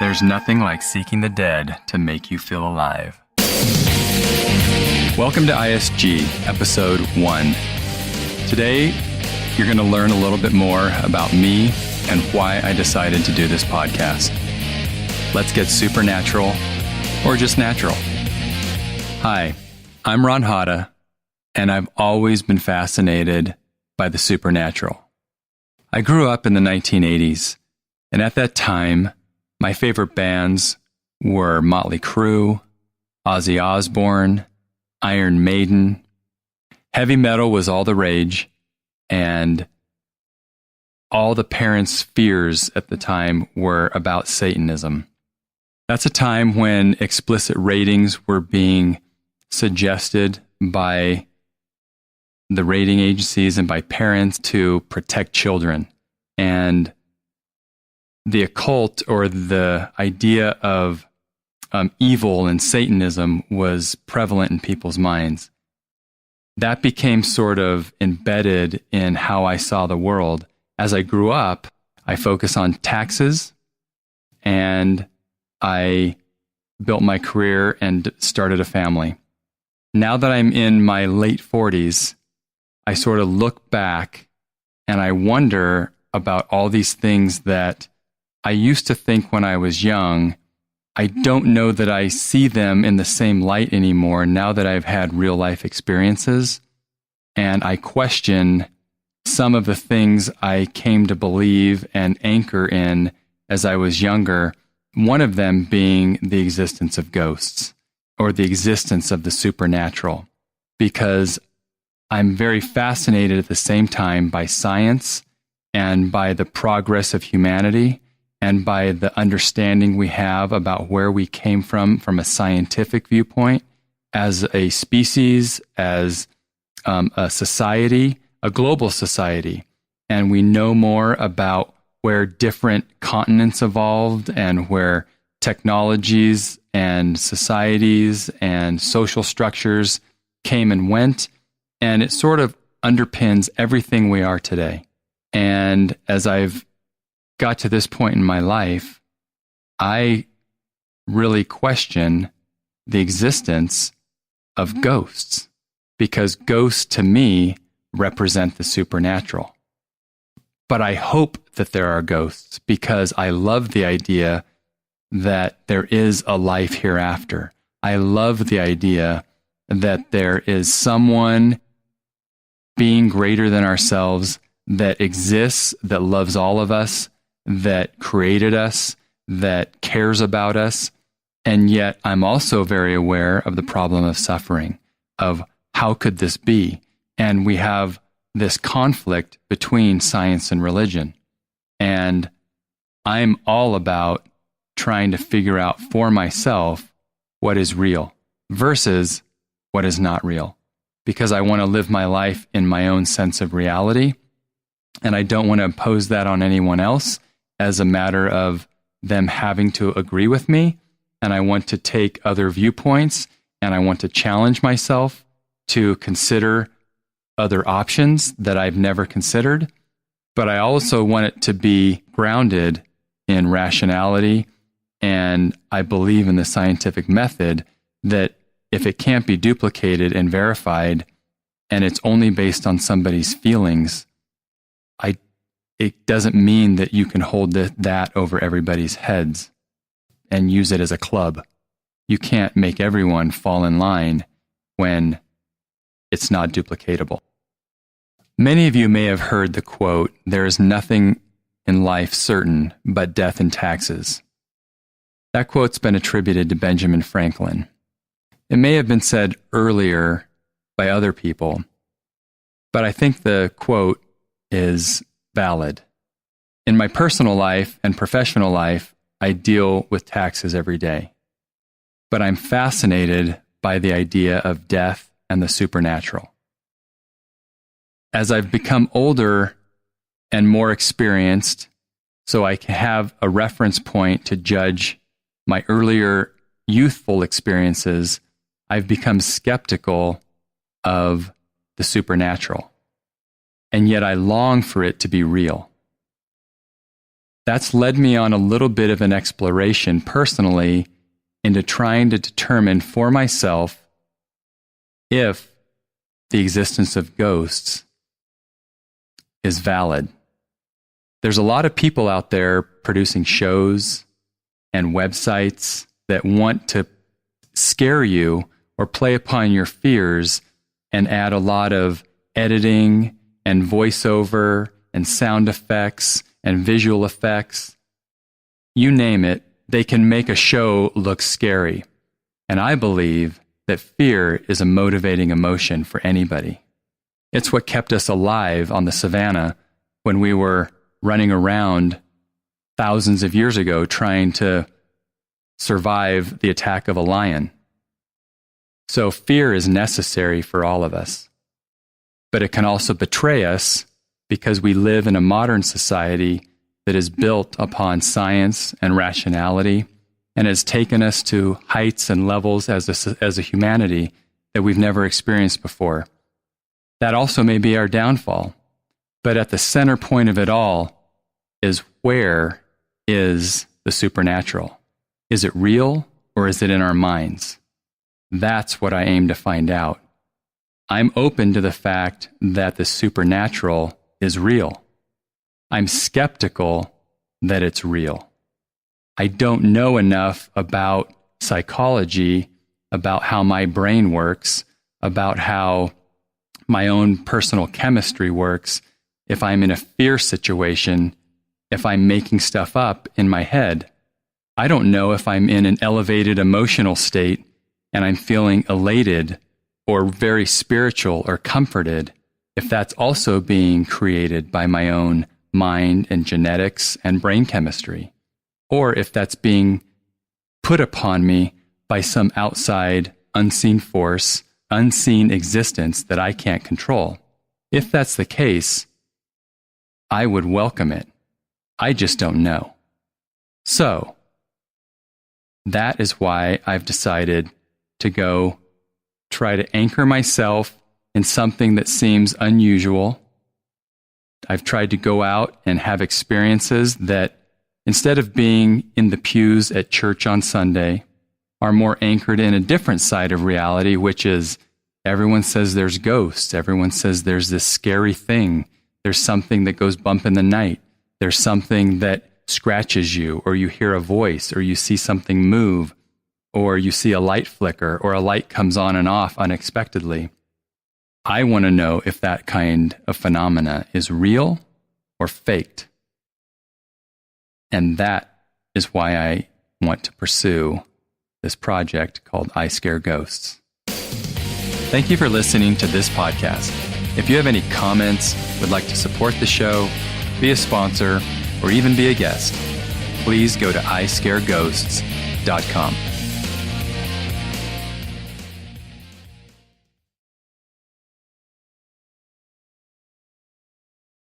There's nothing like seeking the dead to make you feel alive. Welcome to ISG, Episode 1. Today, you're going to learn a little bit more about me and why I decided to do this podcast. Let's get supernatural, or just natural. Hi, I'm Ron Hada, and I've always been fascinated by the supernatural. I grew up in the 1980s, and at that time, my favorite bands were Motley Crue, Ozzy Osbourne, Iron Maiden. Heavy metal was all the rage, and all the parents' fears at the time were about Satanism. That's a time when explicit ratings were being suggested by the rating agencies and by parents to protect children. And the occult, or the idea of evil and Satanism, was prevalent in people's minds. That became sort of embedded in how I saw the world. As I grew up, I focused on taxes, and I built my career and started a family. Now that I'm in my late 40s, I sort of look back and I wonder about all these things that I used to think when I was young. I don't know that I see them in the same light anymore now that I've had real life experiences. And I question some of the things I came to believe and anchor in as I was younger, one of them being the existence of ghosts, or the existence of the supernatural, because I'm very fascinated at the same time by science and by the progress of humanity, and by the understanding we have about where we came from a scientific viewpoint, as a species, as a society, a global society. And we know more about where different continents evolved, and where technologies and societies and social structures came and went. And it sort of underpins everything we are today. And as I've got to this point in my life, I really question the existence of ghosts, because ghosts to me represent the supernatural. But I hope that there are ghosts, because I love the idea that there is a life hereafter. I love the idea that there is someone being greater than ourselves that exists, that loves all of us, that created us, that cares about us. And yet I'm also very aware of the problem of suffering, of how could this be? And we have this conflict between science and religion. And I'm all about trying to figure out for myself what is real versus what is not real, because I want to live my life in my own sense of reality. And I don't want to impose that on anyone else as a matter of them having to agree with me. And I want to take other viewpoints, and I want to challenge myself to consider other options that I've never considered. But I also want it to be grounded in rationality. And I believe in the scientific method, that if it can't be duplicated and verified, and it's only based on somebody's feelings, it doesn't mean that you can hold that over everybody's heads and use it as a club. You can't make everyone fall in line when it's not duplicatable. Many of you may have heard the quote, "There is nothing in life certain but death and taxes." That quote's been attributed to Benjamin Franklin. It may have been said earlier by other people, but I think the quote is valid. In my personal life and professional life, I deal with taxes every day. But I'm fascinated by the idea of death and the supernatural. As I've become older and more experienced, so I can have a reference point to judge my earlier youthful experiences, I've become skeptical of the supernatural. And yet I long for it to be real. That's led me on a little bit of an exploration personally into trying to determine for myself if the existence of ghosts is valid. There's a lot of people out there producing shows and websites that want to scare you or play upon your fears and add a lot of editing and voiceover and sound effects and visual effects. You name it, they can make a show look scary. And I believe that fear is a motivating emotion for anybody. It's what kept us alive on the savannah when we were running around thousands of years ago trying to survive the attack of a lion. So fear is necessary for all of us. But it can also betray us because we live in a modern society that is built upon science and rationality and has taken us to heights and levels as a humanity that we've never experienced before. That also may be our downfall. But at the center point of it all is, where is the supernatural? Is it real or is it in our minds? That's what I aim to find out. I'm open to the fact that the supernatural is real. I'm skeptical that it's real. I don't know enough about psychology, about how my brain works, about how my own personal chemistry works, if I'm in a fear situation, if I'm making stuff up in my head. I don't know if I'm in an elevated emotional state and I'm feeling elated or very spiritual or comforted, if that's also being created by my own mind and genetics and brain chemistry, or if that's being put upon me by some outside unseen force, unseen existence that I can't control. If that's the case, I would welcome it. I just don't know. So, that is why I've decided to go try to anchor myself in something that seems unusual. I've tried to go out and have experiences that, instead of being in the pews at church on Sunday, are more anchored in a different side of reality, which is everyone says there's ghosts. Everyone says there's this scary thing. There's something that goes bump in the night. There's something that scratches you, or you hear a voice, or you see something move, or you see a light flicker, or a light comes on and off unexpectedly. I want to know if that kind of phenomena is real or faked. And that is why I want to pursue this project called I Scare Ghosts. Thank you for listening to this podcast. If you have any comments, would like to support the show, be a sponsor, or even be a guest, please go to iscareghosts.com.